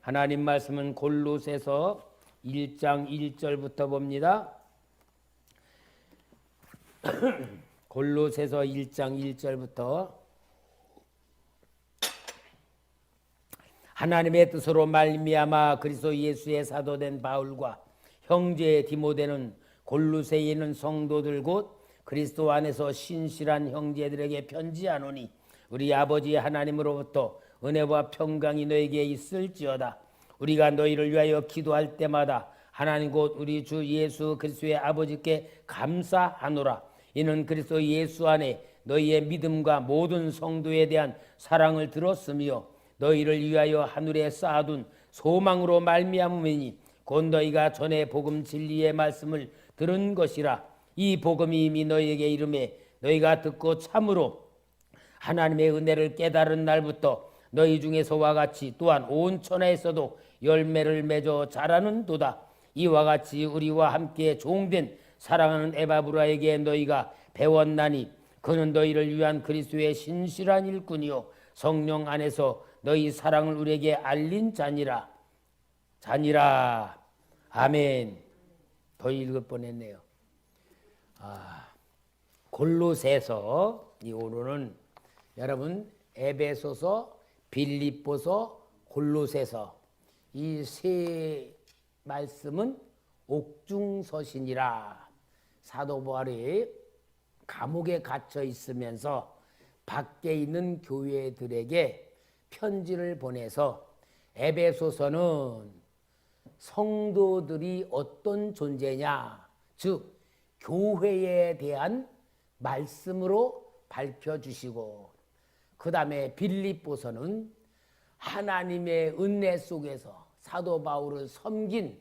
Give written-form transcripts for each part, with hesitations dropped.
하나님 말씀은 골로새서 1장 1절부터 봅니다. 골로새서 1장 1절부터 하나님의 뜻으로 말미암아 그리스도 예수의 사도된 바울과 형제 디모데는 골로새에 있는 성도들 곧 그리스도 안에서 신실한 형제들에게 편지하노니 우리 아버지 하나님으로부터 은혜와 평강이 너에게 있을지어다. 우리가 너희를 위하여 기도할 때마다 하나님 곧 우리 주 예수 그리스도의 아버지께 감사하노라. 이는 그리스도 예수 안에 너희의 믿음과 모든 성도에 대한 사랑을 들었으며 너희를 위하여 하늘에 쌓아둔 소망으로 말미암음이니 곧 너희가 전에 복음 진리의 말씀을 들은 것이라. 이 복음이 이미 너희에게 이름에 너희가 듣고 참으로 하나님의 은혜를 깨달은 날부터 너희 중에서와 같이 또한 온 천하에서도 열매를 맺어 자라는도다. 이와 같이 우리와 함께 종된 사랑하는 에바브라에게 너희가 배웠나니 그는 너희를 위한 그리스도의 신실한 일꾼이요 성령 안에서 너희 사랑을 우리에게 알린 자니라. 아멘. 더 읽을 뻔했네요. 골로새서 이 오늘은 여러분 에베소서, 빌립보서, 골로새서 이 세 말씀은 옥중서신이라. 사도 바울이 감옥에 갇혀 있으면서 밖에 있는 교회들에게 편지를 보내서 에베소서는 성도들이 어떤 존재냐, 즉 교회에 대한 말씀으로 밝혀주시고, 그 다음에 빌립보서는 하나님의 은혜 속에서 사도 바울을 섬긴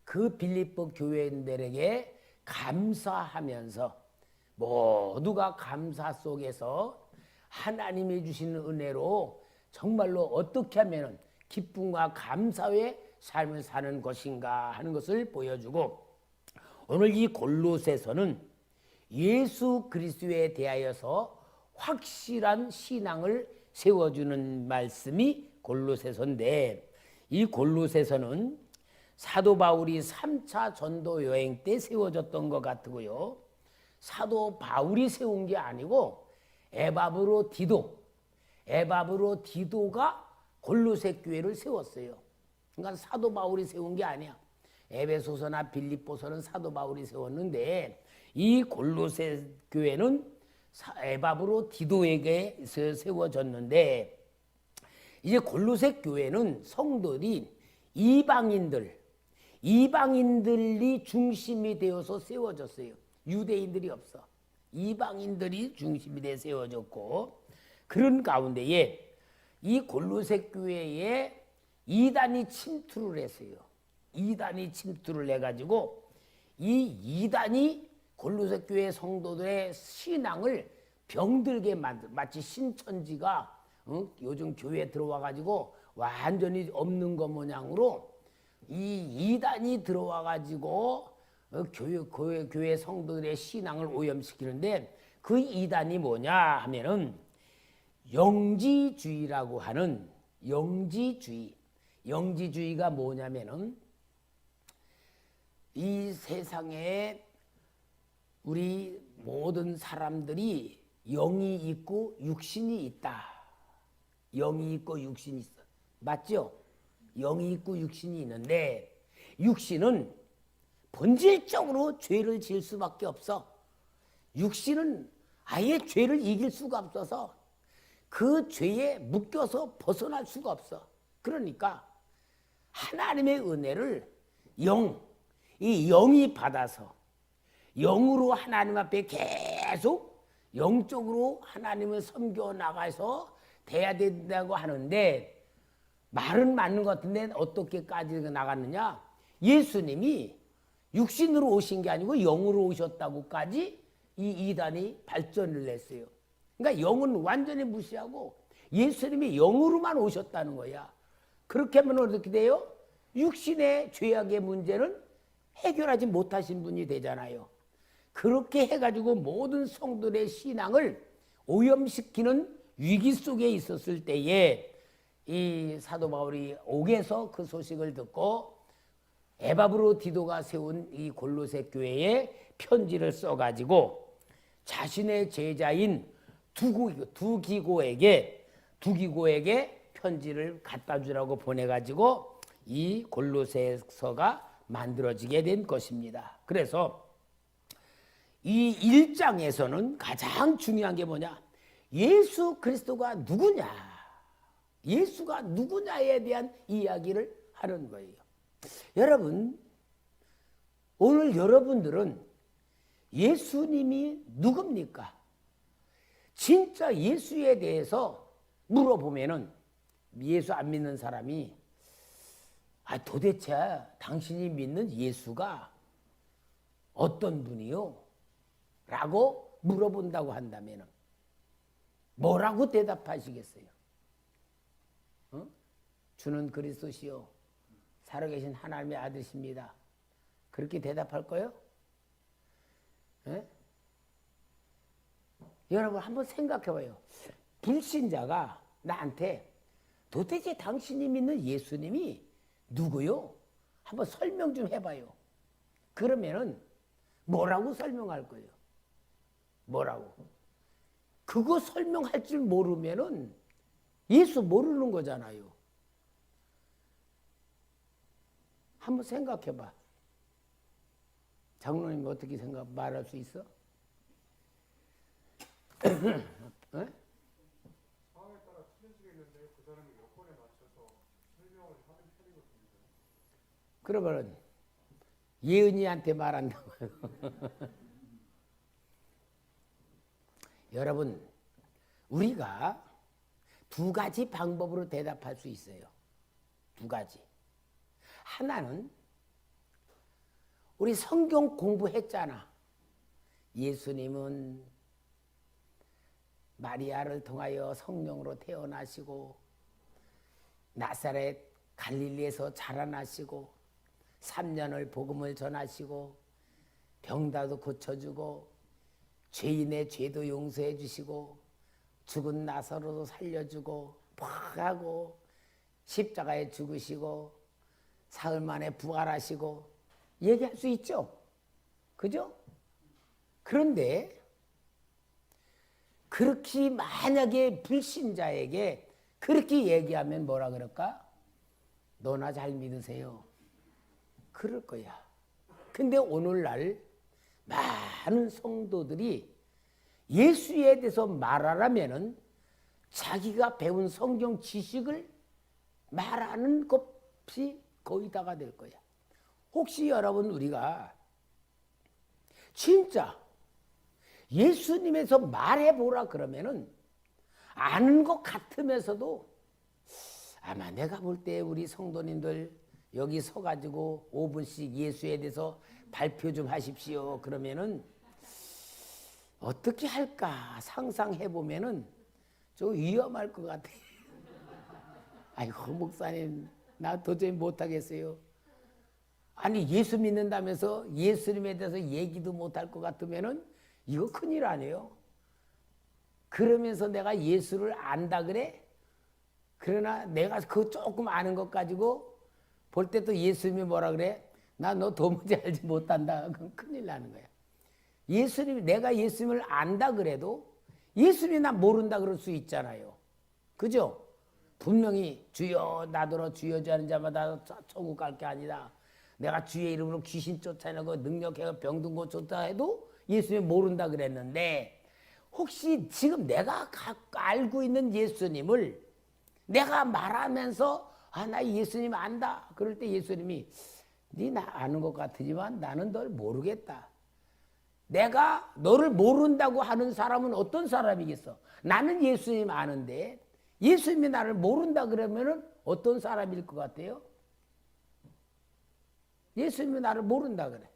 그 빌립보 교회인들에게 감사하면서 모두가 감사 속에서 하나님이 주시는 은혜로 정말로 어떻게 하면 기쁨과 감사의 삶을 사는 것인가 하는 것을 보여주고, 오늘 이 골로새서는 예수 그리스도에 대하여서 확실한 신앙을 세워주는 말씀이 골로새서인데, 이 골로새서는 사도 바울이 3차 전도 여행 때 세워졌던 것 같고요. 사도 바울이 세운 게 아니고 에바브로 디도가 골로새 교회를 세웠어요. 그러니까 사도 바울이 세운 게 아니야. 에베소서나 빌립보서는 사도 바울이 세웠는데 이 골로새 교회는 에바브로 디도에게 세워졌는데, 이제 골로새 교회는 성도들이 이방인들이 중심이 되어서 세워졌어요. 유대인들이 없어. 이방인들이 중심이 되어 세워졌고, 그런 가운데에 이 골로새 교회에 이단이 침투를 했어요. 이단이 침투를 해가지고 이 이단이 골로새 교회 성도들의 신앙을 병들게 마치 신천지가 요즘 교회에 들어와가지고 완전히 없는 것 모양으로 이 이단이 들어와가지고 교회 성도들의 신앙을 오염시키는데, 그 이단이 뭐냐 하면은 영지주의라고 하는 영지주의가 뭐냐면은 이 세상에 우리 모든 사람들이 영이 있고 육신이 있다. 영이 있고 육신이 있어. 맞죠? 영이 있고 육신이 있는데 육신은 본질적으로 죄를 지을 수밖에 없어. 육신은 아예 죄를 이길 수가 없어서 그 죄에 묶여서 벗어날 수가 없어. 그러니까 하나님의 은혜를 이 영이 받아서 영으로 하나님 앞에 계속 영적으로 하나님을 섬겨 나가서 돼야 된다고 하는데, 말은 맞는 것 같은데 어떻게까지 나갔느냐? 예수님이 육신으로 오신 게 아니고 영으로 오셨다고까지 이 이단이 발전을 했어요. 그러니까 영은 완전히 무시하고 예수님이 영으로만 오셨다는 거야. 그렇게 하면 어떻게 돼요? 육신의 죄악의 문제는 해결하지 못하신 분이 되잖아요. 그렇게 해가지고 모든 성도들의 신앙을 오염시키는 위기 속에 있었을 때에 이 사도 바울이 옥에서 그 소식을 듣고 에바브로디도가 세운 이 골로새 교회에 편지를 써가지고 자신의 제자인 두기고에게 편지를 갖다 주라고 보내가지고 이 골로새서가 만들어지게 된 것입니다. 그래서 이 1장에서는 가장 중요한 게 뭐냐? 예수 그리스도가 누구냐? 예수가 누구냐에 대한 이야기를 하는 거예요. 여러분, 오늘 여러분들은 예수님이 누굽니까? 진짜 예수에 대해서 물어보면은 예수 안 믿는 사람이 도대체 당신이 믿는 예수가 어떤 분이요? 라고 물어본다고 한다면 뭐라고 대답하시겠어요? 주는 그리스도시요 살아계신 하나님의 아들이십니다. 그렇게 대답할 거예요? 에? 여러분 한번 생각해봐요. 불신자가 나한테 도대체 당신이 믿는 예수님이 누구요? 한번 설명 좀 해봐요. 그러면은 뭐라고 설명할 거예요? 뭐라고? 그거 설명할 줄 모르면은 예수 모르는 거잖아요. 한번 생각해봐. 장로님 어떻게 말할 수 있어? 상황에 따라 틀려지겠는데 그 사람이 여건에 맞춰서 설명을 하는 편이거든요. 그러면 예은이한테 말한다고요. 여러분, 우리가 두 가지 방법으로 대답할 수 있어요. 두 가지. 하나는 우리 성경 공부했잖아. 예수님은 마리아를 통하여 성령으로 태어나시고 나사렛 갈릴리에서 자라나시고 3년을 복음을 전하시고 병다도 고쳐주고 죄인의 죄도 용서해 주시고 죽은 나사로도 살려주고 부활하고 십자가에 죽으시고 사흘 만에 부활하시고 얘기할 수 있죠. 그죠? 그런데 그렇게 만약에 불신자에게 그렇게 얘기하면 뭐라 그럴까? 너나 잘 믿으세요. 그럴 거야. 근데 오늘날 많은 성도들이 예수에 대해서 말하라면은 자기가 배운 성경 지식을 말하는 것이 거의 다가 될 거야. 혹시 여러분 우리가 진짜 예수님에서 말해보라 그러면은 아는 것 같으면서도 아마 내가 볼 때 우리 성도님들 여기 서가지고 5분씩 예수에 대해서 발표 좀 하십시오. 그러면은 어떻게 할까 상상해보면은 좀 위험할 것 같아. 아이고, 목사님, 나 도저히 못하겠어요. 아니, 예수 믿는다면서 예수님에 대해서 얘기도 못할 것 같으면은 이거 큰일 아니에요. 그러면서 내가 예수를 안다 그래? 그러나 내가 그 조금 아는 것 가지고 볼 때 또 예수님이 뭐라 그래? 나 너 도무지 알지 못한다. 그럼 큰일 나는 거야. 예수님이, 내가 예수님을 안다 그래도 예수님이 나 모른다 그럴 수 있잖아요. 그죠? 분명히 주여 나더러 주여 하는 자마다 천국 갈 게 아니다. 내가 주의 이름으로 귀신 쫓아내고 능력해서 병든 고쳤다 해도 예수님이 모른다 그랬는데 혹시 지금 내가 알고 있는 예수님을 내가 말하면서 나 예수님 안다. 그럴 때 예수님이 네 나 아는 것 같으지만 나는 널 모르겠다. 내가 너를 모른다고 하는 사람은 어떤 사람이겠어? 나는 예수님 아는데 예수님이 나를 모른다 그러면은 어떤 사람일 것 같아요? 예수님이 나를 모른다 그래.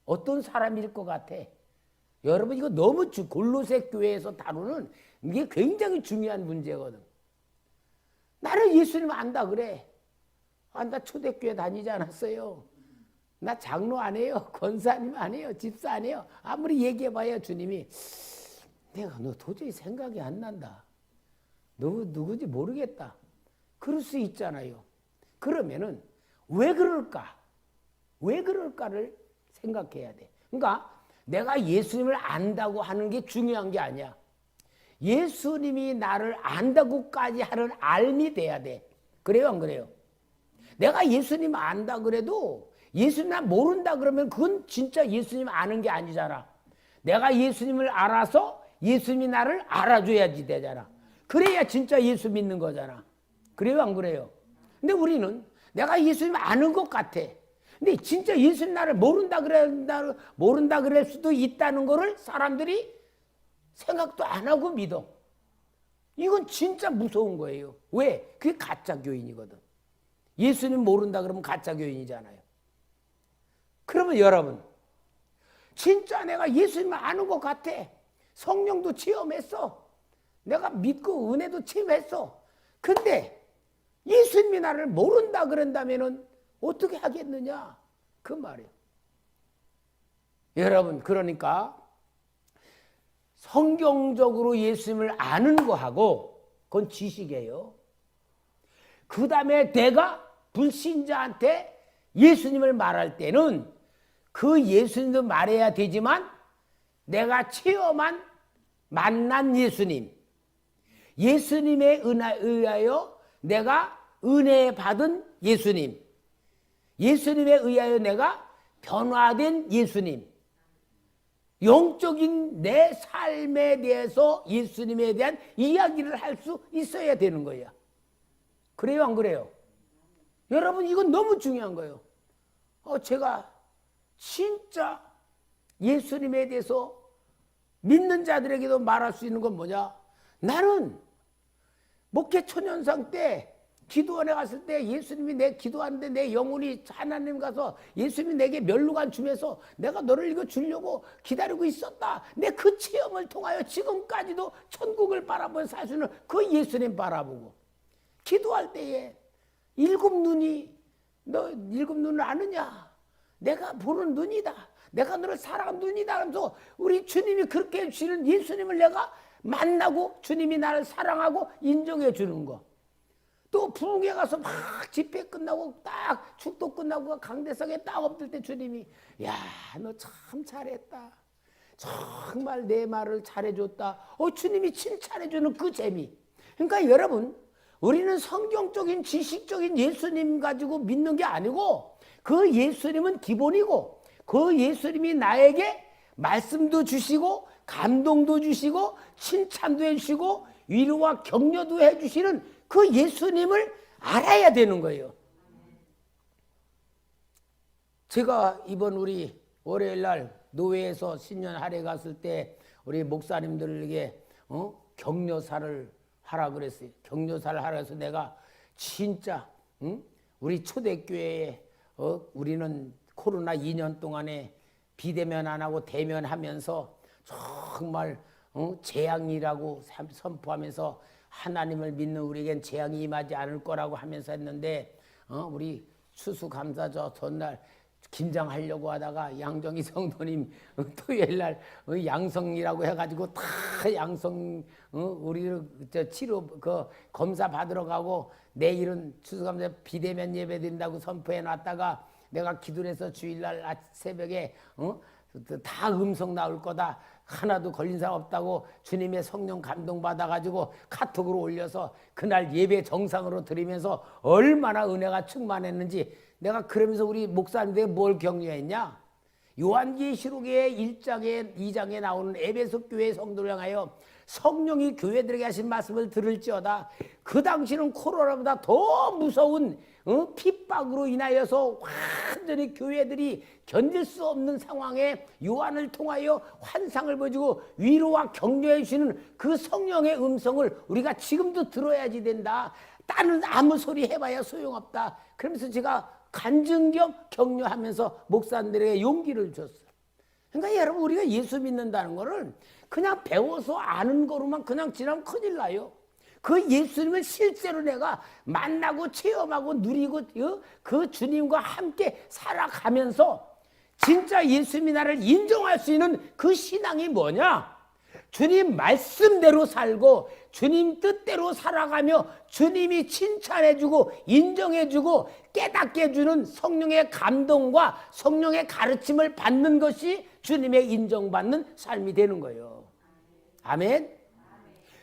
어떤 사람일 것 같아? 여러분 이거 너무 골로새 교회에서 다루는 이게 굉장히 중요한 문제거든. 나는 예수님 안다 그래. 나 초대교회 다니지 않았어요. 나 장로 아니에요. 권사님 아니에요. 집사 아니에요. 아무리 얘기해봐야 주님이 내가 너 도저히 생각이 안 난다. 누구지 모르겠다. 그럴 수 있잖아요. 그러면은 왜 그럴까? 왜 그럴까를 생각해야 돼. 그러니까 내가 예수님을 안다고 하는 게 중요한 게 아니야. 예수님이 나를 안다고까지 하는 알미 돼야 돼. 그래요, 안 그래요? 내가 예수님 안다 그래도 예수님 나 모른다 그러면 그건 진짜 예수님 아는 게 아니잖아. 내가 예수님을 알아서 예수님이 나를 알아줘야지 되잖아. 그래야 진짜 예수 믿는 거잖아. 그래요, 안 그래요? 근데 우리는 내가 예수님 아는 것 같아. 근데 진짜 예수님 나를 모른다 그럴 수도 있다는 거를 사람들이 생각도 안 하고 믿어. 이건 진짜 무서운 거예요. 왜? 그게 가짜 교인이거든. 예수님 모른다 그러면 가짜 교인이잖아요. 그러면 여러분, 진짜 내가 예수님을 아는 것 같아. 성령도 체험했어. 내가 믿고 은혜도 체험했어. 근데 예수님이 나를 모른다 그런다면은 어떻게 하겠느냐? 그 말이에요. 여러분, 그러니까 성경적으로 예수님을 아는 거하고 그건 지식이에요. 그 다음에 내가 불신자한테 예수님을 말할 때는 그 예수님도 말해야 되지만 내가 체험한 만난 예수님, 예수님에 의하여 내가 은혜 받은 예수님, 예수님에 의하여 내가 변화된 예수님, 영적인 내 삶에 대해서 예수님에 대한 이야기를 할 수 있어야 되는 거야. 그래요, 안 그래요? 여러분, 이건 너무 중요한 거예요. 제가 진짜 예수님에 대해서 믿는 자들에게도 말할 수 있는 건 뭐냐? 나는 목회 초년상 때 기도원에 갔을 때 예수님이 내 기도하는데 내 영혼이 하나님 가서 예수님이 내게 멸루관 주면서 내가 너를 이거 주려고 기다리고 있었다. 내 그 체험을 통하여 지금까지도 천국을 바라보며 살 수 있는 그 예수님 바라보고 기도할 때에 일곱 눈이 너 일곱 눈을 아느냐? 내가 보는 눈이다. 내가 너를 사랑하는 눈이다. 하면서 우리 주님이 그렇게 해주시는 예수님을 내가 만나고 주님이 나를 사랑하고 인정해 주는 거. 또 부흥회 가서 막 집회 끝나고 딱 축도 끝나고 강대상에 딱 엎들 때 주님이 야, 너 참 잘했다. 정말 내 말을 잘해줬다. 주님이 칭찬해주는 그 재미. 그러니까 여러분, 우리는 성경적인 지식적인 예수님 가지고 믿는 게 아니고 그 예수님은 기본이고 그 예수님이 나에게 말씀도 주시고 감동도 주시고 칭찬도 해주시고 위로와 격려도 해주시는 그 예수님을 알아야 되는 거예요. 제가 이번 우리 월요일 날 노회에서 신년 할애 갔을 때 우리 목사님들에게 격려사를 하라 그랬어요. 격려사를 하라 해서 내가 진짜 우리 초대교회에 우리는 코로나 2년 동안에 비대면 안 하고 대면하면서 정말 재앙이라고 선포하면서 하나님을 믿는 우리에겐 재앙이 임하지 않을 거라고 하면서 했는데 우리 추수감사절 전날 김장하려고 하다가 양정희 성도님 토요일 날 양성이라고 해가지고 다 양성 우리 치료 그 검사 받으러 가고 내일은 추수감사 비대면 예배 드린다고 선포해 놨다가 내가 기도를 해서 주일날 새벽에 다 음성 나올 거다. 하나도 걸린 사람 없다고 주님의 성령 감동 받아가지고 카톡으로 올려서 그날 예배 정상으로 드리면서 얼마나 은혜가 충만했는지 내가 그러면서 우리 목사님들에게 뭘 격려했냐? 요한계시록의 1장에 2장에 나오는 에베소 교회 성도를 향하여 성령이 교회들에게 하신 말씀을 들을지어다. 그 당시는 코로나보다 더 무서운 핍박으로 인하여서 완전히 교회들이 견딜 수 없는 상황에 요한을 통하여 환상을 보여주고 위로와 격려해 주시는 그 성령의 음성을 우리가 지금도 들어야지 된다. 다른 아무 소리 해봐야 소용없다. 그러면서 제가 간증 겸 격려하면서 목사님들에게 용기를 줬어요. 그러니까 여러분, 우리가 예수 믿는다는 거를 그냥 배워서 아는 거로만 그냥 지나면 큰일 나요. 그 예수님을 실제로 내가 만나고 체험하고 누리고 그 주님과 함께 살아가면서 진짜 예수님이 나를 인정할 수 있는 그 신앙이 뭐냐? 주님 말씀대로 살고 주님 뜻대로 살아가며 주님이 칭찬해주고 인정해주고 깨닫게 해주는 성령의 감동과 성령의 가르침을 받는 것이 주님의 인정받는 삶이 되는 거예요. 아멘.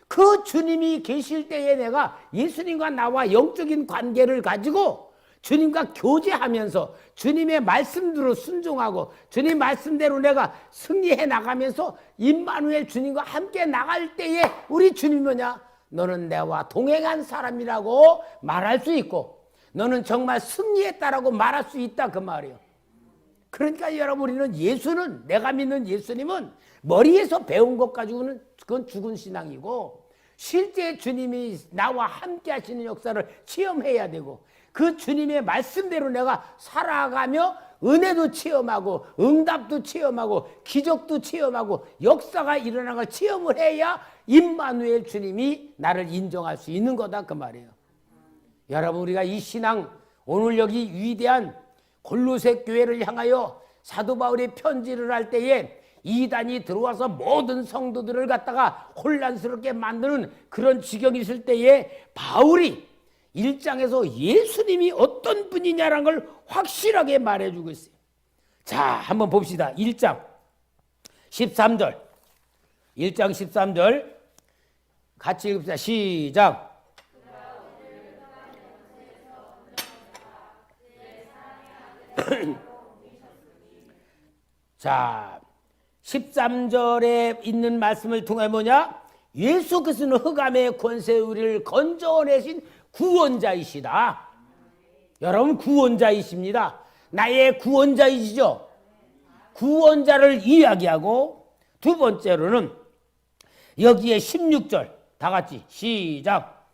그 주님이 계실 때에 내가 예수님과 나와 영적인 관계를 가지고 주님과 교제하면서 주님의 말씀대로 순종하고 주님 말씀대로 내가 승리해 나가면서 임마누엘 주님과 함께 나갈 때에 우리 주님이 뭐냐? 너는 내와 동행한 사람이라고 말할 수 있고 너는 정말 승리했다라고 말할 수 있다 그 말이에요. 그러니까 여러분 우리는 예수는 내가 믿는 예수님은 머리에서 배운 것 가지고는 그건 죽은 신앙이고 실제 주님이 나와 함께 하시는 역사를 체험해야 되고 그 주님의 말씀대로 내가 살아가며 은혜도 체험하고 응답도 체험하고 기적도 체험하고 역사가 일어나는 걸 체험을 해야 임마누엘 주님이 나를 인정할 수 있는 거다 그 말이에요. 여러분 우리가 이 신앙 오늘 여기 위대한 골로새 교회를 향하여 사도 바울이 편지를 할 때에 이단이 들어와서 모든 성도들을 갖다가 혼란스럽게 만드는 그런 지경이 있을 때에 바울이 1장에서 예수님이 어떤 분이냐라는 걸 확실하게 말해주고 있어요. 자, 한번 봅시다. 1장 13절 1장 13절 같이 읽읍시다. 시작. 자, 13절에 있는 말씀을 통해 뭐냐? 예수 그리스도는 흑암의 권세 우리를 건져내신 구원자이시다. 여러분 구원자이십니다. 나의 구원자이시죠. 구원자를 이야기하고 두 번째로는 여기에 16절 다 같이 시작.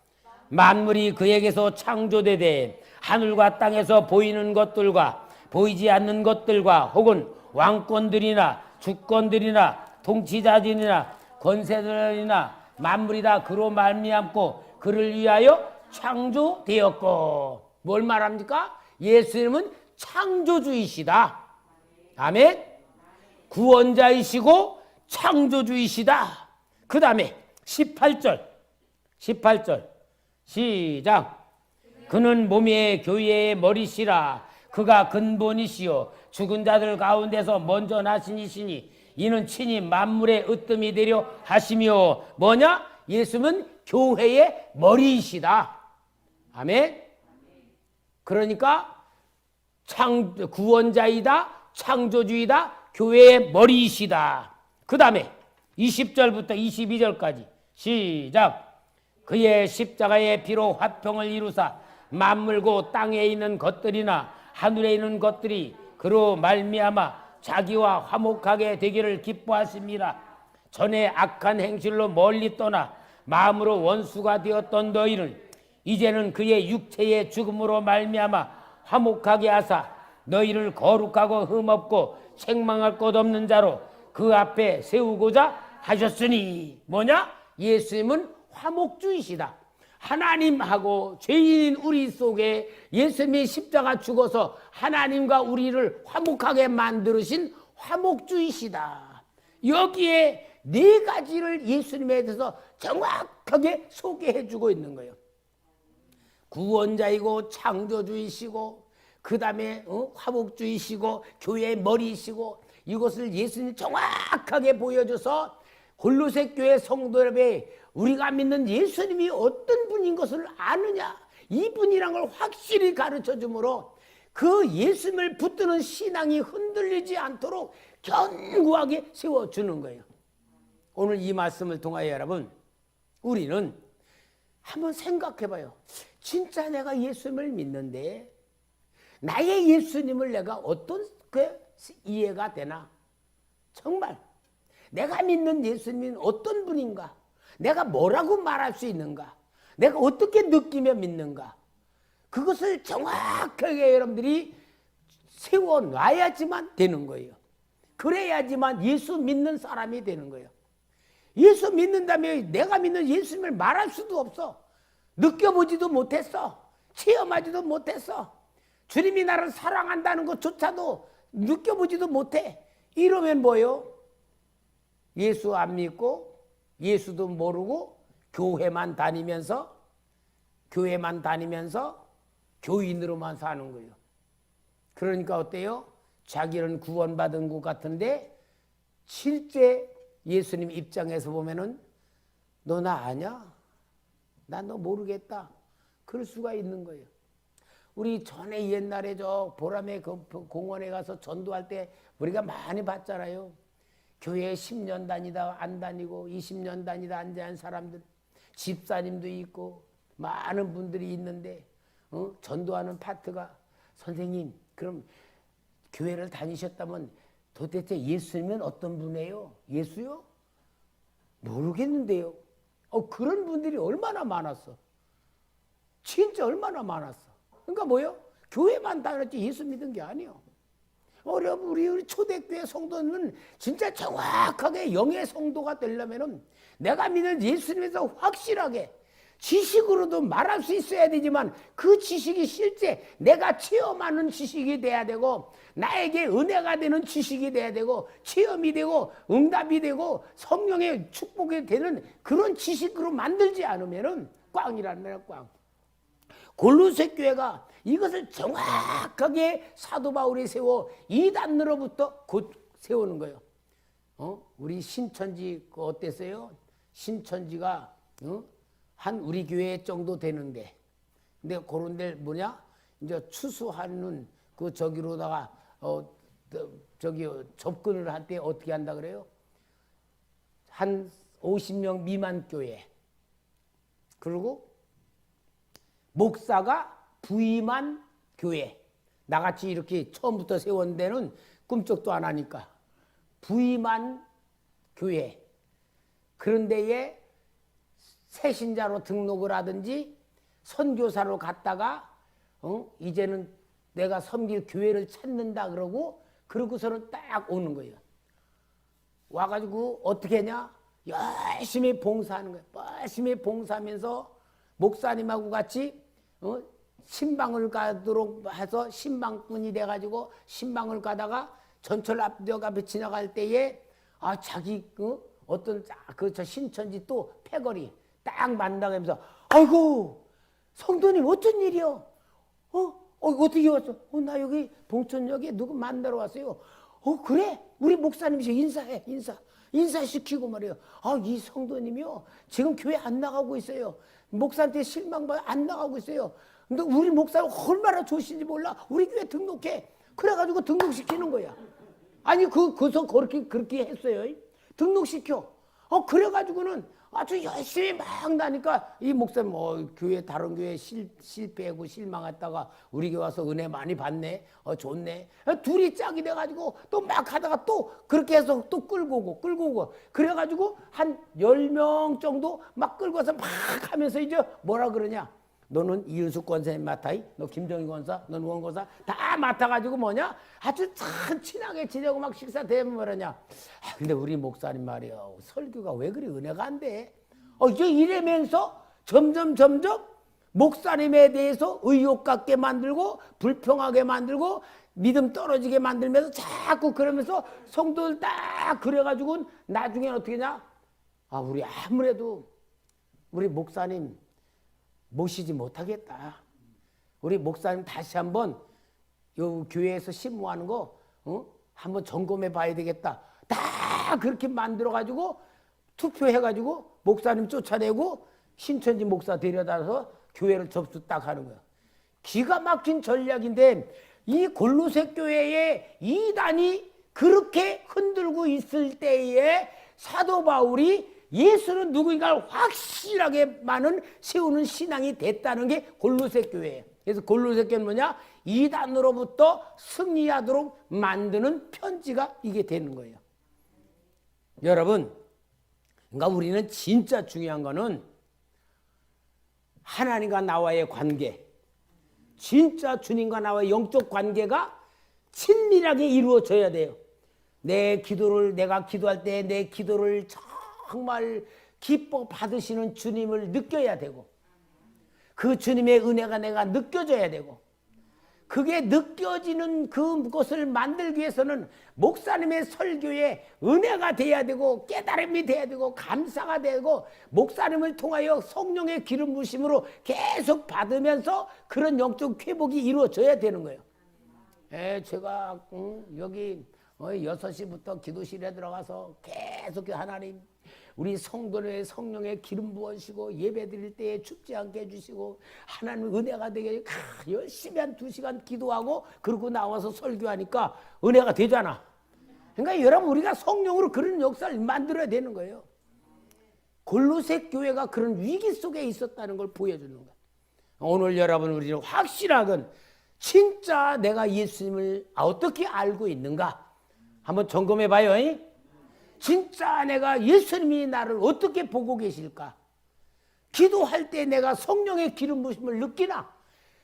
만물이 그에게서 창조되되 하늘과 땅에서 보이는 것들과 보이지 않는 것들과 혹은 왕권들이나 주권들이나 통치자들이나 권세들이나 만물이 다 그로 말미암고 그를 위하여 창조되었고. 뭘 말합니까? 예수님은 창조주이시다. 아멘. 구원자이시고 창조주이시다. 그 다음에 18절 시작. 그는 몸의 교회의 머리시라. 그가 근본이시요 죽은 자들 가운데서 먼저 나신 이시니 이는 친히 만물의 으뜸이 되려 하시며 뭐냐? 예수는 교회의 머리이시다. 아멘. 그러니까 구원자이다, 창조주이다, 교회의 머리이시다. 그 다음에 20절부터 22절까지 시작. 그의 십자가의 피로 화평을 이루사 만물고 땅에 있는 것들이나 하늘에 있는 것들이 그로 말미암아 자기와 화목하게 되기를 기뻐하십니다. 전에 악한 행실로 멀리 떠나 마음으로 원수가 되었던 너희는 이제는 그의 육체의 죽음으로 말미암아 화목하게 하사 너희를 거룩하고 흠없고 책망할 것 없는 자로 그 앞에 세우고자 하셨으니 뭐냐? 예수님은 화목주이시다. 하나님하고 죄인인 우리 속에 예수님이 십자가 죽어서 하나님과 우리를 화목하게 만드신 화목주이시다. 여기에 네 가지를 예수님에 대해서 정확하게 소개해 주고 있는 거예요. 구원자이고 창조주이시고 그 다음에 화목주이시고 교회의 머리이시고 이것을 예수님이 정확하게 보여줘서 골로새 교회 성도들에게 우리가 믿는 예수님이 어떤 분인 것을 아느냐, 이분이란 걸 확실히 가르쳐 주므로 그 예수님을 붙드는 신앙이 흔들리지 않도록 견고하게 세워주는 거예요. 오늘 이 말씀을 통하여 여러분 우리는 한번 생각해 봐요. 진짜 내가 예수님을 믿는데 나의 예수님을 내가 어떻게 이해가 되나? 정말 내가 믿는 예수님은 어떤 분인가? 내가 뭐라고 말할 수 있는가? 내가 어떻게 느끼며 믿는가? 그것을 정확하게 여러분들이 세워놔야지만 되는 거예요. 그래야지만 예수 믿는 사람이 되는 거예요. 예수 믿는다면 내가 믿는 예수님을 말할 수도 없어. 느껴보지도 못했어. 체험하지도 못했어. 주님이 나를 사랑한다는 것조차도 느껴보지도 못해. 이러면 뭐예요? 예수 안 믿고 예수도 모르고 교회만 다니면서 교인으로만 사는 거예요. 그러니까 어때요? 자기는 구원받은 것 같은데 실제 예수님 입장에서 보면은 너 나 아냐? 나 너 모르겠다. 그럴 수가 있는 거예요. 우리 전에 옛날에 저 보람의 공원에 가서 전도할 때 우리가 많이 봤잖아요. 교회 10년 다니다 안 다니고 20년 다니다 안 다닌 사람들, 집사님도 있고 많은 분들이 있는데 전도하는 파트가 선생님 그럼 교회를 다니셨다면 도대체 예수님은 어떤 분이에요? 예수요? 모르겠는데요. 그런 분들이 얼마나 많았어. 진짜 얼마나 많았어. 그러니까 뭐요? 교회만 다녔지 예수 믿은 게 아니요. 우리 초대교회 성도는 진짜 정확하게 영의 성도가 되려면은 내가 믿는 예수님에서 확실하게 지식으로도 말할 수 있어야 되지만 그 지식이 실제 내가 체험하는 지식이 돼야 되고 나에게 은혜가 되는 지식이 돼야 되고 체험이 되고 응답이 되고 성령의 축복이 되는 그런 지식으로 만들지 않으면은 꽝이라는 거야, 꽝. 골로새 교회가 이것을 정확하게 사도 바울이 세워 이단으로부터 곧 세우는 거예요. 우리 신천지 어땠어요? 신천지가 한 우리 교회 정도 되는데, 근데 그런 데 뭐냐? 이제 추수하는 그 저기로다가 저기 접근을 할 때 어떻게 한다 그래요? 한 50명 미만 교회. 그리고 목사가 부임한 교회. 나같이 이렇게 처음부터 세운 데는 꿈쩍도 안 하니까. 부임한 교회. 그런 데에 새신자로 등록을 하든지 선교사로 갔다가 이제는 내가 섬길 교회를 찾는다 그러고서는 딱 오는 거예요. 와가지고 어떻게 했냐? 열심히 봉사하는 거예요. 열심히 봉사하면서 목사님하고 같이 신방을 가도록 해서 신방꾼이 돼가지고 신방을 가다가 전철 앞역 앞에 지나갈 때에 자기 어떤 저 신천지 또 패거리 딱 만나면서 아이고 성도님 어쩐 일이요? 어떻게 왔어? 나 여기 봉천역에 누구 만나러 왔어요. 그래? 우리 목사님이시 인사해 인사시키고 말이에요. 이 성도님이요 지금 교회 안 나가고 있어요. 목사한테 실망받아 안 나가고 있어요. 근데 우리 목사는 얼마나 좋으신지 몰라. 우리 교회 등록해. 그래가지고 등록시키는 거야. 아니 그래서 그렇게 했어요. 등록시켜. 그래가지고는 아주 열심히 막 나니까 이 목사님 교회 다른 교회 실패하고 실망했다가 우리 교회 와서 은혜 많이 받네. 좋네. 둘이 짝이 돼가지고 또 막 하다가 또 그렇게 해서 또 끌고 오고 그래가지고 한 10명 정도 막 끌고서 막 하면서 이제 뭐라 그러냐. 너는 이윤숙 권사님 맡아이, 너 김정희 권사, 너는 원권사 다 맡아가지고 뭐냐? 아주 참 친하게 지내고 막 식사 대면 뭐라냐? 근데 우리 목사님 말이야 설교가 왜 그리 은혜가 안 돼? 이제 이러면서 점점 목사님에 대해서 의욕 갖게 만들고 불평하게 만들고 믿음 떨어지게 만들면서 자꾸 그러면서 성도들 딱 그래가지고 나중에 어떻게 하냐? 우리 아무래도 우리 목사님 모시지 못하겠다. 우리 목사님 다시 한번 요 교회에서 신무하는 거 한번 점검해 봐야 되겠다. 다 그렇게 만들어 가지고 투표해 가지고 목사님 쫓아내고 신천지 목사 데려다서 교회를 접수 딱 하는 거야. 기가 막힌 전략인데 이 골로새 교회의 이단이 그렇게 흔들고 있을 때에 사도 바울이 예수는 누구인가를 확실하게 세우는 신앙이 됐다는 게 골로새 교회예요. 그래서 골로새 교회는 뭐냐? 이단으로부터 승리하도록 만드는 편지가 이게 되는 거예요. 여러분, 그러니까 우리는 진짜 중요한 거는 하나님과 나와의 관계, 진짜 주님과 나와의 영적 관계가 친밀하게 이루어져야 돼요. 내가 기도할 때 내 기도를 정말 기뻐 받으시는 주님을 느껴야 되고 그 주님의 은혜가 내가 느껴져야 되고 그게 느껴지는 그것을 만들기 위해서는 목사님의 설교에 은혜가 돼야 되고 깨달음이 돼야 되고 감사가 되고 목사님을 통하여 성령의 기름 부으심으로 계속 받으면서 그런 영적 회복이 이루어져야 되는 거예요. 제가 여기 6시부터 기도실에 들어가서 계속 하나님 우리 성도의 성령의 기름 부으시고 예배 드릴 때에 춥지 않게 해주시고 하나님 은혜가 되게 열심히 한 2시간 기도하고 그러고 나와서 설교하니까 은혜가 되잖아. 그러니까 여러분 우리가 성령으로 그런 역사를 만들어야 되는 거예요. 골로새 교회가 그런 위기 속에 있었다는 걸 보여주는 거예요. 오늘 여러분 우리는 확실하건 진짜 내가 예수님을 어떻게 알고 있는가 한번 점검해 봐요. 진짜 내가 예수님이 나를 어떻게 보고 계실까? 기도할 때 내가 성령의 기름 부으심을 느끼나?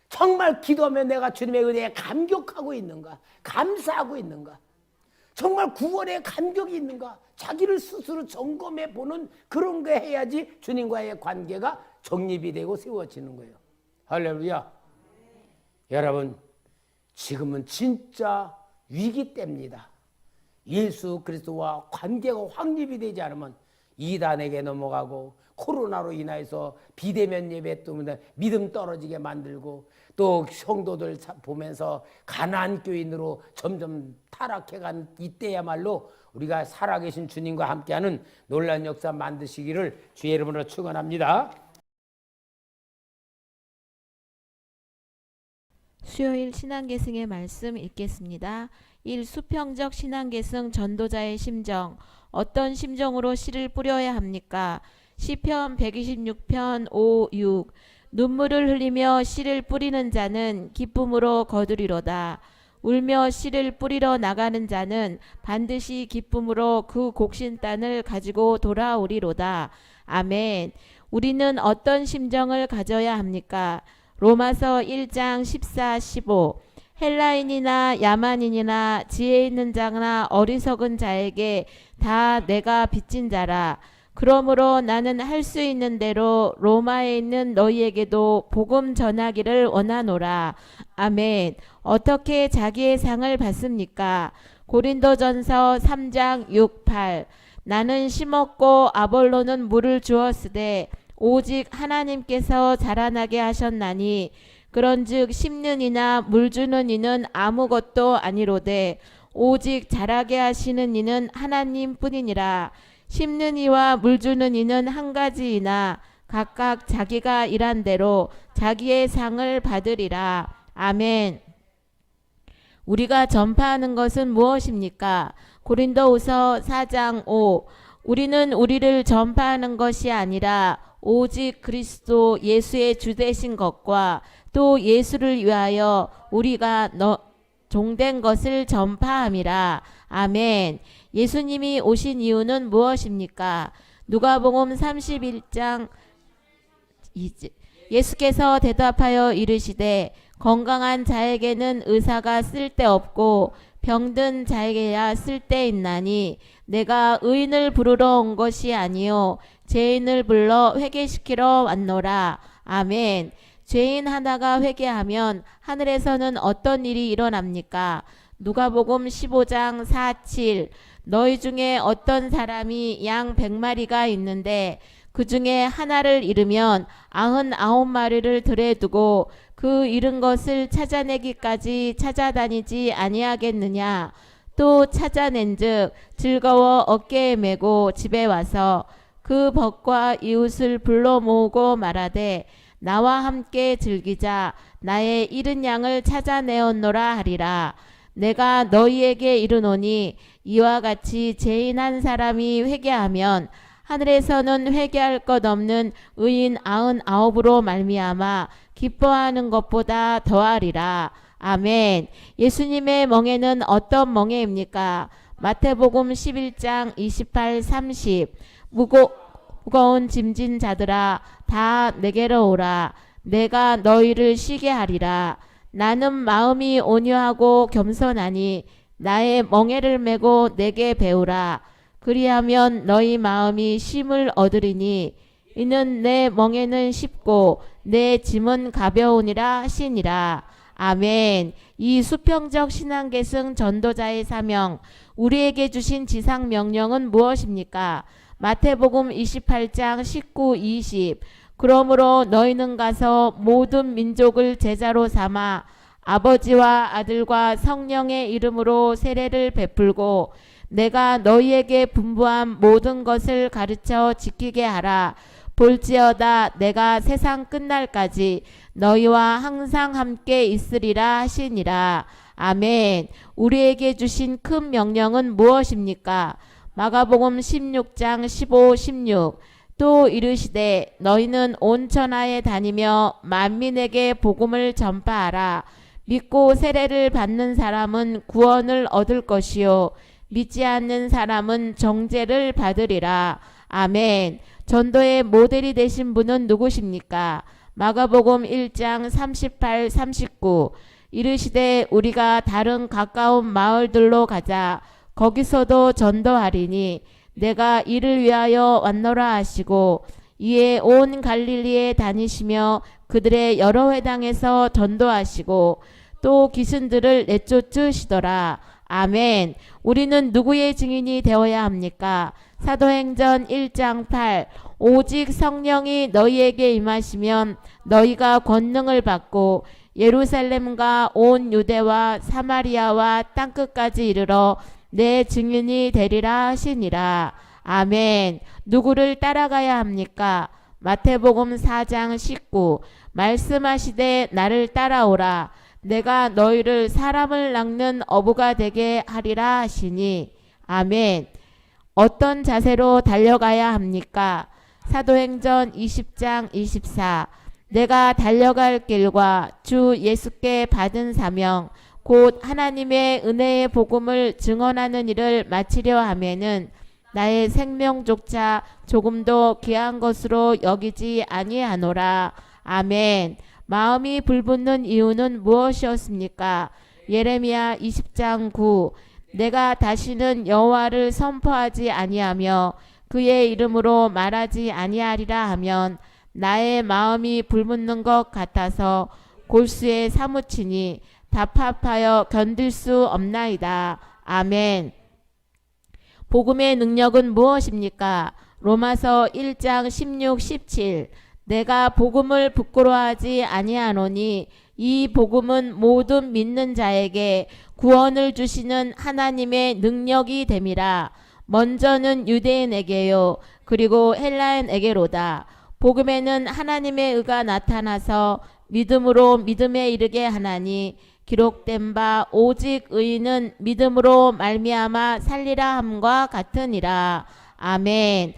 정말 기도하면 내가 주님의 은혜에 감격하고 있는가? 감사하고 있는가? 정말 구원에 감격이 있는가? 자기를 스스로 점검해 보는 그런 거 해야지 주님과의 관계가 정립이 되고 세워지는 거예요. 할렐루야. 여러분 지금은 진짜 위기 때입니다. 예수 그리스도와 관계가 확립이 되지 않으면 이단에게 넘어가고 코로나로 인해서 비대면 예배 때문에 믿음 떨어지게 만들고 또 성도들 보면서 가난한 교인으로 점점 타락해간 이때야말로 우리가 살아계신 주님과 함께하는 놀라운 역사 만드시기를 주의 이름으로 축원합니다. 수요일 신앙계승의 말씀 읽겠습니다. 1. 수평적 신앙계승 전도자의 심정. 어떤 심정으로 씨를 뿌려야 합니까? 시편 126편 5, 6. 눈물을 흘리며 씨를 뿌리는 자는 기쁨으로 거두리로다. 울며 씨를 뿌리러 나가는 자는 반드시 기쁨으로 그 곡신단을 가지고 돌아오리로다. 아멘. 우리는 어떤 심정을 가져야 합니까? 로마서 1장 14, 15. 헬라인이나 야만인이나 지혜 있는 자나 어리석은 자에게 다 내가 빚진 자라. 그러므로 나는 할 수 있는 대로 로마에 있는 너희에게도 복음 전하기를 원하노라. 아멘. 어떻게 자기의 상을 받습니까? 고린도전서 3장 6, 8. 나는 심었고 아볼로는 물을 주었으되 오직 하나님께서 자라나게 하셨나니 그런즉 심는 이나 물 주는 이는 아무것도 아니로되 오직 자라게 하시는 이는 하나님뿐이니라. 심는 이와 물 주는 이는 한 가지이나 각각 자기가 일한 대로 자기의 상을 받으리라. 아멘. 우리가 전파하는 것은 무엇입니까? 고린도후서 4장 5. 우리는 우리를 전파하는 것이 아니라 오직 그리스도 예수의 주되신 것과 또 예수를 위하여 우리가 종된 것을 전파함이라. 아멘. 예수님이 오신 이유는 무엇입니까? 누가복음 31장 2절. 예수께서 대답하여 이르시되 건강한 자에게는 의사가 쓸데없고 병든 자에게야 쓸데있나니 내가 의인을 부르러 온 것이 아니요 죄인을 불러 회개시키러 왔노라. 아멘. 죄인 하나가 회개하면 하늘에서는 어떤 일이 일어납니까? 누가복음 15장 4, 7. 너희 중에 어떤 사람이 양 100마리가 있는데 그 중에 하나를 잃으면 99마리를 들에 두고 그 잃은 것을 찾아내기까지 찾아다니지 아니하겠느냐? 또 찾아낸즉 즐거워 어깨에 메고 집에 와서 그 벗과 이웃을 불러 모으고 말하되 나와 함께 즐기자. 나의 잃은 양을 찾아내었노라 하리라. 내가 너희에게 이르노니 이와 같이 죄인 한 사람이 회개하면 하늘에서는 회개할 것 없는 의인 99으로 말미암아 기뻐하는 것보다 더하리라. 아멘. 예수님의 멍에는 어떤 멍에입니까? 마태복음 11장 28, 30. 무거운 짐진 자들아 다 내게로 오라. 내가 너희를 쉬게 하리라. 나는 마음이 온유하고 겸손하니 나의 멍에를 메고 내게 배우라. 그리하면 너희 마음이 쉼을 얻으리니 이는 내 멍에는 쉽고 내 짐은 가벼우니라 하시니라. 아멘. 이 수평적 신앙계승 전도자의 사명, 우리에게 주신 지상 명령은 무엇입니까? 마태복음 28장 19, 20. 그러므로 너희는 가서 모든 민족을 제자로 삼아 아버지와 아들과 성령의 이름으로 세례를 베풀고 내가 너희에게 분부한 모든 것을 가르쳐 지키게 하라. 볼지어다 내가 세상 끝날까지 너희와 항상 함께 있으리라 하시니라. 아멘. 우리에게 주신 큰 명령은 무엇입니까? 마가복음 16장 15, 16. 또 이르시되 너희는 온 천하에 다니며 만민에게 복음을 전파하라. 믿고 세례를 받는 사람은 구원을 얻을 것이요 믿지 않는 사람은 정죄를 받으리라. 아멘. 전도의 모델이 되신 분은 누구십니까? 마가복음 1장 38, 39. 이르시되 우리가 다른 가까운 마을들로 가자. 거기서도 전도하리니 내가 이를 위하여 왔노라 하시고 이에 온 갈릴리에 다니시며 그들의 여러 회당에서 전도하시고 또 귀신들을 내쫓으시더라. 아멘. 우리는 누구의 증인이 되어야 합니까? 사도행전 1장 8. 오직 성령이 너희에게 임하시면 너희가 권능을 받고 예루살렘과 온 유대와 사마리아와 땅끝까지 이르러 내 증인이 되리라 하시니라. 아멘. 누구를 따라가야 합니까? 마태복음 4장 19. 말씀하시되 나를 따라오라. 내가 너희를 사람을 낚는 어부가 되게 하리라 하시니. 아멘. 어떤 자세로 달려가야 합니까? 사도행전 20장 24. 내가 달려갈 길과 주 예수께 받은 사명 곧 하나님의 은혜의 복음을 증언하는 일을 마치려 하면은 나의 생명조차 조금도 귀한 것으로 여기지 아니하노라. 아멘. 마음이 불붙는 이유는 무엇이었습니까? 예레미야 20장 9. 내가 다시는 여호와를 선포하지 아니하며 그의 이름으로 말하지 아니하리라 하면 나의 마음이 불붙는 것 같아서 골수에 사무치니 답답하여 견딜 수 없나이다. 아멘. 복음의 능력은 무엇입니까? 로마서 1장 16, 17. 내가 복음을 부끄러워하지 아니하노니 이 복음은 모든 믿는 자에게 구원을 주시는 하나님의 능력이 됨이라. 먼저는 유대인에게요 그리고 헬라인에게로다. 복음에는 하나님의 의가 나타나서 믿음으로 믿음에 이르게 하나니 기록된 바 오직 의인은 믿음으로 말미암아 살리라 함과 같으니라. 아멘.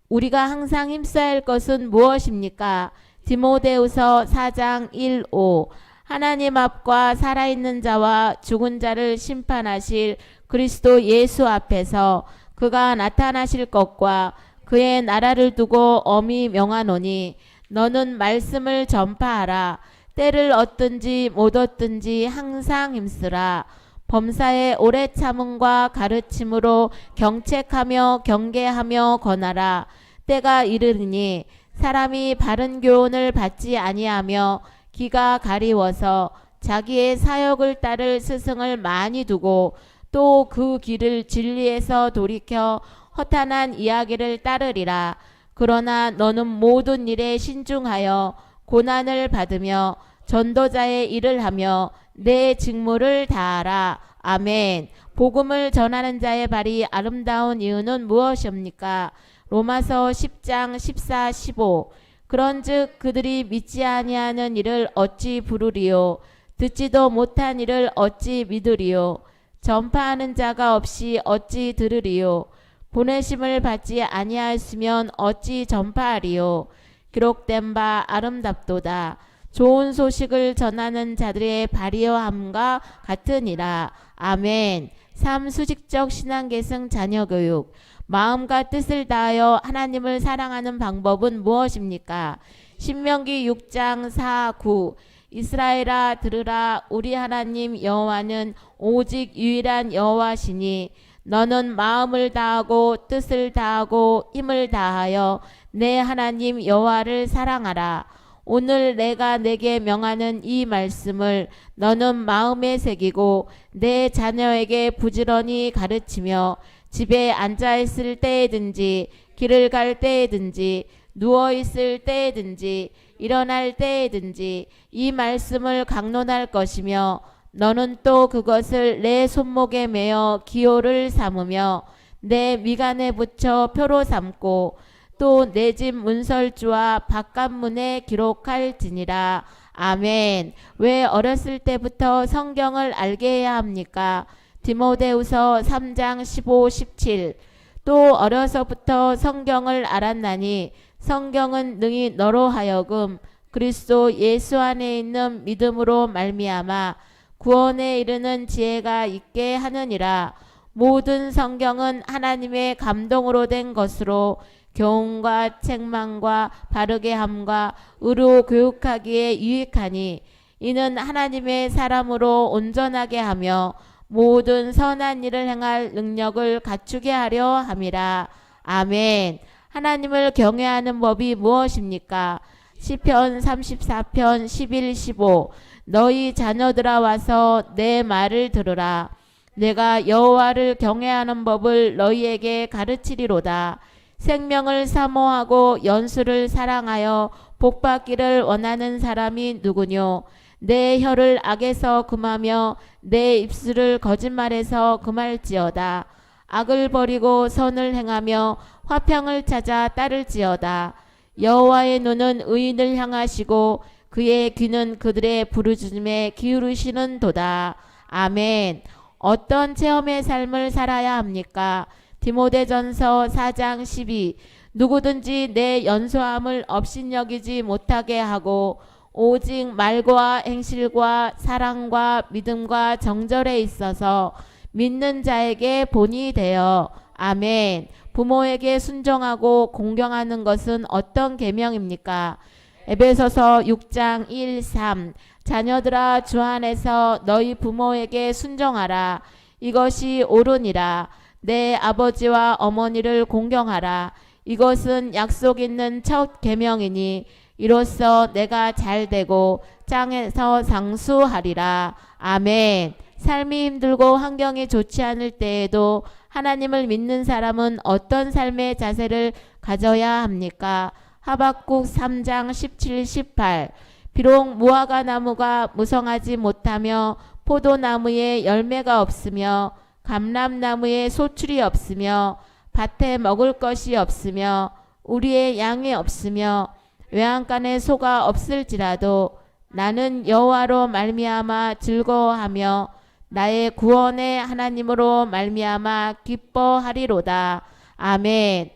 우리가 항상 힘써야 할 것은 무엇입니까? 디모데후서 4장 1, 5. 하나님 앞과 살아있는 자와 죽은 자를 심판하실 그리스도 예수 앞에서 그가 나타나실 것과 그의 나라를 두고 엄히 명하노니 너는 말씀을 전파하라. 때를 얻든지 못 얻든지 항상 힘쓰라. 범사에 오래 참음과 가르침으로 경책하며 경계하며 권하라. 때가 이르니 사람이 바른 교훈을 받지 아니하며 기가 가리워서 자기의 사역을 따를 스승을 많이 두고 또 그 길을 진리에서 돌이켜 허탄한 이야기를 따르리라. 그러나 너는 모든 일에 신중하여 고난을 받으며 전도자의 일을 하며 내 직무를 다하라. 아멘. 복음을 전하는 자의 발이 아름다운 이유는 무엇입니까? 로마서 10장 14, 15. 그런즉 그들이 믿지 아니하는 일을 어찌 부르리요? 듣지도 못한 일을 어찌 믿으리요? 전파하는 자가 없이 어찌 들으리요? 보내심을 받지 아니하였으면 어찌 전파하리요? 기록된 바 아름답도다. 좋은 소식을 전하는 자들의 발휘함과 같으니라. 아멘. 삼수직적 신앙계승 자녀교육. 마음과 뜻을 다하여 하나님을 사랑하는 방법은 무엇입니까? 신명기 6장 4, 9. 이스라엘아 들으라. 우리 하나님 여호와는 오직 유일한 여호와시니 너는 마음을 다하고 뜻을 다하고 힘을 다하여 내 하나님 여호와를 사랑하라. 오늘 내가 내게 명하는 이 말씀을 너는 마음에 새기고 내 자녀에게 부지런히 가르치며 집에 앉아 있을 때에든지 길을 갈 때에든지 누워 있을 때에든지 일어날 때에든지 이 말씀을 강론할 것이며 너는 또 그것을 내 손목에 매어 기호를 삼으며 내 미간에 붙여 표로 삼고 또 내 집 문설주와 바깥문에 기록할지니라. 아멘. 왜 어렸을 때부터 성경을 알게 해야 합니까? 디모데후서 3장 15, 17. 또 어려서부터 성경을 알았나니 성경은 능히 너로 하여금 그리스도 예수 안에 있는 믿음으로 말미암아 구원에 이르는 지혜가 있게 하느니라. 모든 성경은 하나님의 감동으로 된 것으로 교훈과 책망과 바르게 함과 의로 교육하기에 유익하니 이는 하나님의 사람으로 온전하게 하며 모든 선한 일을 행할 능력을 갖추게 하려 함이라. 아멘. 하나님을 경외하는 법이 무엇입니까? 시편 34편 11, 15. 너희 자녀들아 와서 내 말을 들으라. 내가 여호와를 경외하는 법을 너희에게 가르치리로다. 생명을 사모하고 연수를 사랑하여 복받기를 원하는 사람이 누구뇨? 내 혀를 악에서 금하며 내 입술을 거짓말에서 금할지어다. 악을 버리고 선을 행하며 화평을 찾아 따를지어다. 여호와의 눈은 의인을 향하시고 그의 귀는 그들의 부르짖음에 기울이시는 도다. 아멘. 어떤 체험의 삶을 살아야 합니까? 디모데전서 4장 12. 누구든지 내 연소함을 업신여기지 못하게 하고 오직 말과 행실과 사랑과 믿음과 정절에 있어서 믿는 자에게 본이 되어. 아멘. 부모에게 순종하고 공경하는 것은 어떤 계명입니까? 에베소서 6장 1, 3. 자녀들아 주 안에서 너희 부모에게 순종하라. 이것이 옳으니라. 내 아버지와 어머니를 공경하라. 이것은 약속 있는 첫 계명이니 이로써 내가 잘되고 땅에서 상수하리라. 아멘. 삶이 힘들고 환경이 좋지 않을 때에도 하나님을 믿는 사람은 어떤 삶의 자세를 가져야 합니까? 하박국 3장 17, 18. 비록 무화과 나무가 무성하지 못하며 포도나무에 열매가 없으며 감람나무에 소출이 없으며 밭에 먹을 것이 없으며 우리의 양이 없으며 외양간에 소가 없을지라도 나는 여호와로 말미암아 즐거워하며 나의 구원의 하나님으로 말미암아 기뻐하리로다. 아멘.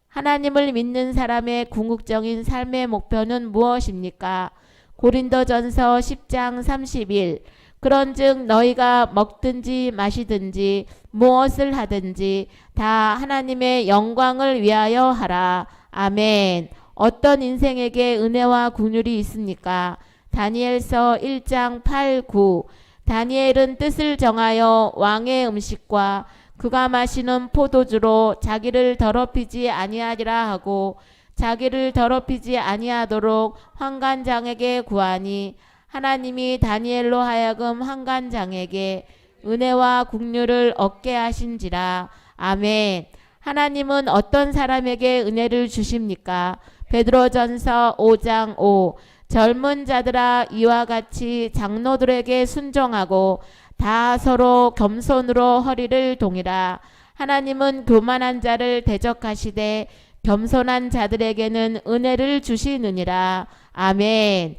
하나님을 믿는 사람의 궁극적인 삶의 목표는 무엇입니까? 고린도전서 10장 31. 그런즉 너희가 먹든지 마시든지 무엇을 하든지 다 하나님의 영광을 위하여 하라. 아멘. 어떤 인생에게 은혜와 긍휼이 있습니까? 다니엘서 1장 8, 9. 다니엘은 뜻을 정하여 왕의 음식과 그가 마시는 포도주로 자기를 더럽히지 아니하리라 하고 자기를 더럽히지 아니하도록 환관장에게 구하니 하나님이 다니엘로 하여금 환관장에게 은혜와 긍휼을 얻게 하신지라. 아멘. 하나님은 어떤 사람에게 은혜를 주십니까? 베드로전서 5장 5. 젊은 자들아 이와 같이 장로들에게 순종하고 다 서로 겸손으로 허리를 동이라. 하나님은 교만한 자를 대적하시되 겸손한 자들에게는 은혜를 주시느니라. 아멘.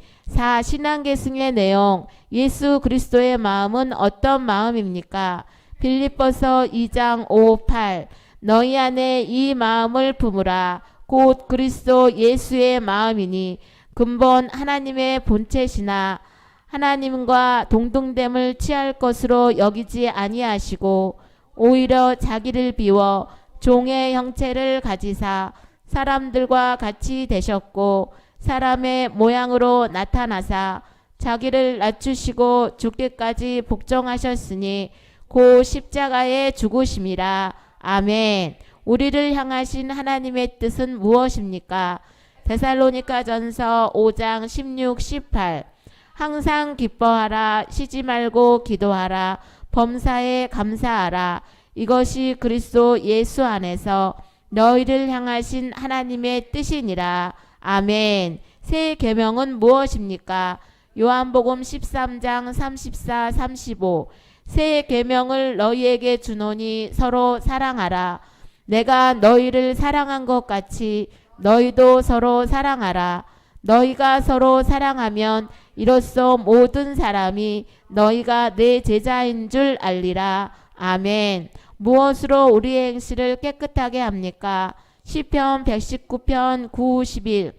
신앙계승의 내용. 예수 그리스도의 마음은 어떤 마음입니까? 빌립보서 2장 5, 8. 너희 안에 이 마음을 품으라. 곧 그리스도 예수의 마음이니 근본 하나님의 본체시나 하나님과 동등됨을 취할 것으로 여기지 아니하시고 오히려 자기를 비워 종의 형체를 가지사 사람들과 같이 되셨고 사람의 모양으로 나타나사 자기를 낮추시고 죽기까지 복종하셨으니 고 십자가에 죽으심이라. 아멘. 우리를 향하신 하나님의 뜻은 무엇입니까? 데살로니가전서 5장 16, 18. 항상 기뻐하라. 쉬지 말고 기도하라. 범사에 감사하라. 이것이 그리스도 예수 안에서 너희를 향하신 하나님의 뜻이니라. 아멘. 새 계명은 무엇입니까? 요한복음 13장 34, 35. 새 계명을 너희에게 주노니 서로 사랑하라. 내가 너희를 사랑한 것 같이 너희도 서로 사랑하라. 너희가 서로 사랑하면 이로써 모든 사람이 너희가 내 제자인 줄 알리라. 아멘. 무엇으로 우리의 행실을 깨끗하게 합니까? 시편 119편 9, 11.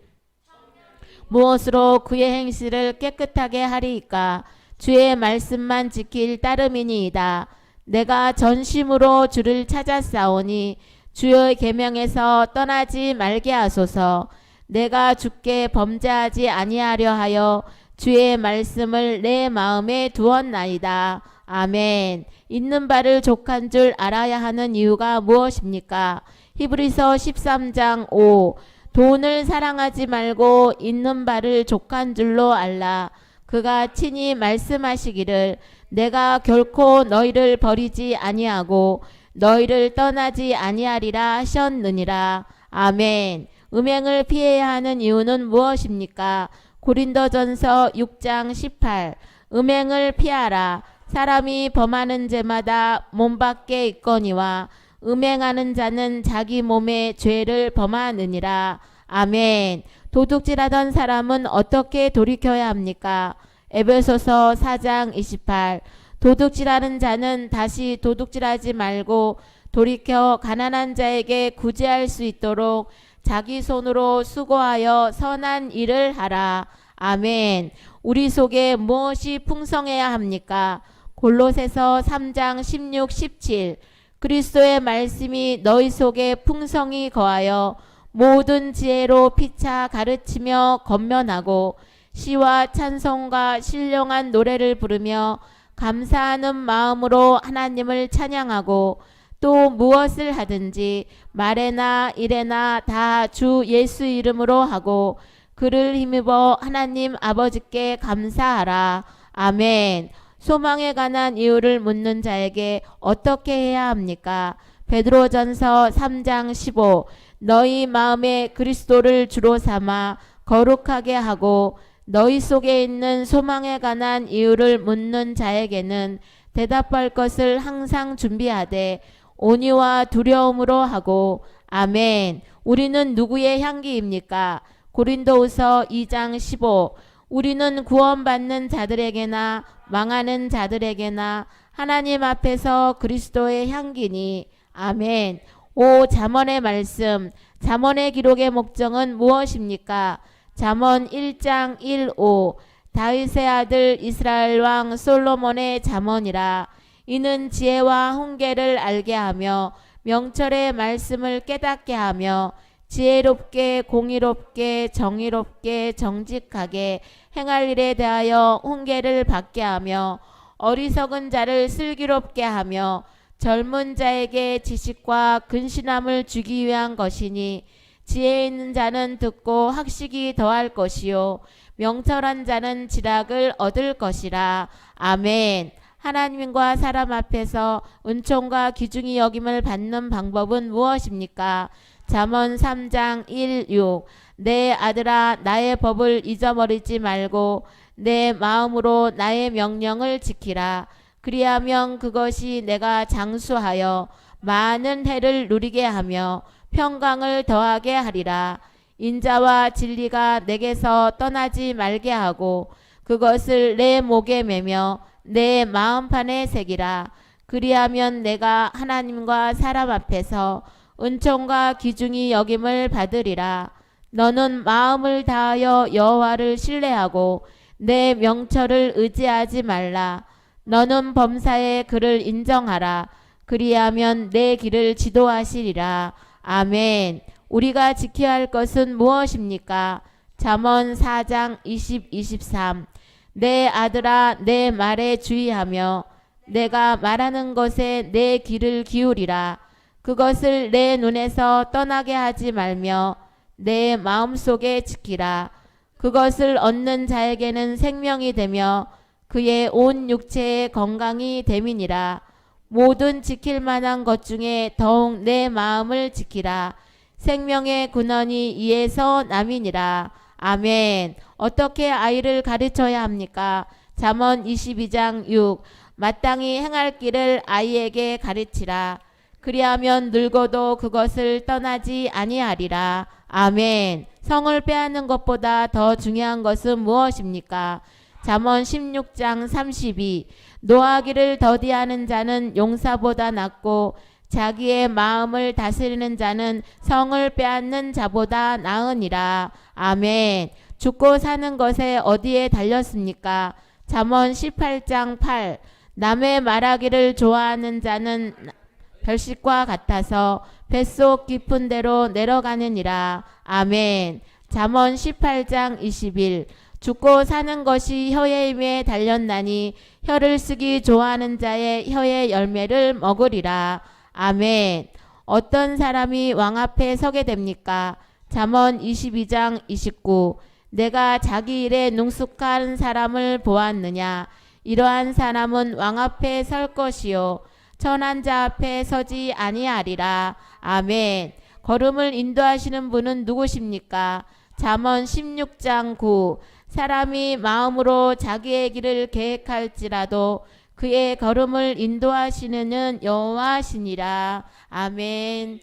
무엇으로 그의 행실을 깨끗하게 하리이까? 주의 말씀만 지킬 따름이니이다. 내가 전심으로 주를 찾았사오니 주의 계명에서 떠나지 말게 하소서. 내가 주께 범죄하지 아니하려 하여 주의 말씀을 내 마음에 두었나이다. 아멘. 있는 바를 족한 줄 알아야 하는 이유가 무엇입니까? 히브리서 13장 5. 돈을 사랑하지 말고 있는 바를 족한 줄로 알라. 그가 친히 말씀하시기를 내가 결코 너희를 버리지 아니하고 너희를 떠나지 아니하리라 하셨느니라. 아멘. 음행을 피해야 하는 이유는 무엇입니까? 고린도전서 6장 18. 음행을 피하라. 사람이 범하는 죄마다 몸 밖에 있거니와 음행하는 자는 자기 몸에 죄를 범하느니라. 아멘. 도둑질하던 사람은 어떻게 돌이켜야 합니까? 에베소서 4장 28. 도둑질하는 자는 다시 도둑질하지 말고 돌이켜 가난한 자에게 구제할 수 있도록 자기 손으로 수고하여 선한 일을 하라. 아멘. 우리 속에 무엇이 풍성해야 합니까? 골로새서 3장 16, 17. 그리스도의 말씀이 너희 속에 풍성히 거하여 모든 지혜로 피차 가르치며 권면하고 시와 찬송과 신령한 노래를 부르며 감사하는 마음으로 하나님을 찬양하고 또 무엇을 하든지 말에나 일에나 다 주 예수 이름으로 하고 그를 힘입어 하나님 아버지께 감사하라. 아멘. 소망에 관한 이유를 묻는 자에게 어떻게 해야 합니까? 베드로전서 3장 15. 너희 마음에 그리스도를 주로 삼아 거룩하게 하고 너희 속에 있는 소망에 관한 이유를 묻는 자에게는 대답할 것을 항상 준비하되 온유와 두려움으로 하고. 아멘. 우리는 누구의 향기입니까? 고린도후서 2장 15. 우리는 구원받는 자들에게나 망하는 자들에게나 하나님 앞에서 그리스도의 향기니. 아멘. 오 잠언의 말씀. 잠언의 기록의 목적은 무엇입니까? 잠언 1장 1, 5. 다윗의 아들 이스라엘 왕 솔로몬의 잠언이라. 이는 지혜와 훈계를 알게 하며 명철의 말씀을 깨닫게 하며 지혜롭게 공의롭게 정의롭게 정직하게 행할 일에 대하여 훈계를 받게 하며 어리석은 자를 슬기롭게 하며 젊은 자에게 지식과 근신함을 주기 위한 것이니 지혜 있는 자는 듣고 학식이 더할 것이요 명철한 자는 지락을 얻을 것이라. 아멘. 하나님과 사람 앞에서 은총과 귀중히 여김을 받는 방법은 무엇입니까? 잠언 3장 1, 6. 내 아들아 나의 법을 잊어버리지 말고 내 마음으로 나의 명령을 지키라. 그리하면 그것이 내가 장수하여 많은 해를 누리게 하며 평강을 더하게 하리라. 인자와 진리가 내게서 떠나지 말게 하고 그것을 내 목에 매며 내 마음판에 새기라. 그리하면 내가 하나님과 사람 앞에서 은총과 귀중히 여김을 받으리라. 너는 마음을 다하여 여호와를 신뢰하고 내 명철을 의지하지 말라. 너는 범사에 그를 인정하라. 그리하면 내 길을 지도하시리라. 아멘. 우리가 지켜야 할 것은 무엇입니까? 잠언 4장 20, 23. 내 아들아 내 말에 주의하며 내가 말하는 것에 내 귀를 기울이라. 그것을 내 눈에서 떠나게 하지 말며 내 마음속에 지키라. 그것을 얻는 자에게는 생명이 되며 그의 온 육체의 건강이 됨이니라. 모든 지킬 만한 것 중에 더욱 내 마음을 지키라. 생명의 근원이 이에서 남이니라. 아멘. 어떻게 아이를 가르쳐야 합니까? 잠언 22장 6. 마땅히 행할 길을 아이에게 가르치라. 그리하면 늙어도 그것을 떠나지 아니하리라. 아멘. 성을 빼앗는 것보다 더 중요한 것은 무엇입니까? 잠언 16장 32. 노하기를 더디하는 자는 용사보다 낫고 자기의 마음을 다스리는 자는 성을 빼앗는 자보다 나으니라. 아멘. 죽고 사는 것에 어디에 달렸습니까? 잠언 18장 8. 남의 말하기를 좋아하는 자는 별식과 같아서 뱃속 깊은 데로 내려가느니라. 아멘. 잠언 18장 21. 죽고 사는 것이 혀의 힘에 달렸나니 혀를 쓰기 좋아하는 자의 혀의 열매를 먹으리라. 아멘. 어떤 사람이 왕 앞에 서게 됩니까? 잠언 22장 29. 내가 자기 일에 능숙한 사람을 보았느냐? 이러한 사람은 왕 앞에 설 것이요 천한 자 앞에 서지 아니하리라. 아멘. 걸음을 인도하시는 분은 누구십니까? 잠언 16장 9. 사람이 마음으로 자기의 길을 계획할지라도 그의 걸음을 인도하시는 여호와시니라. 아멘.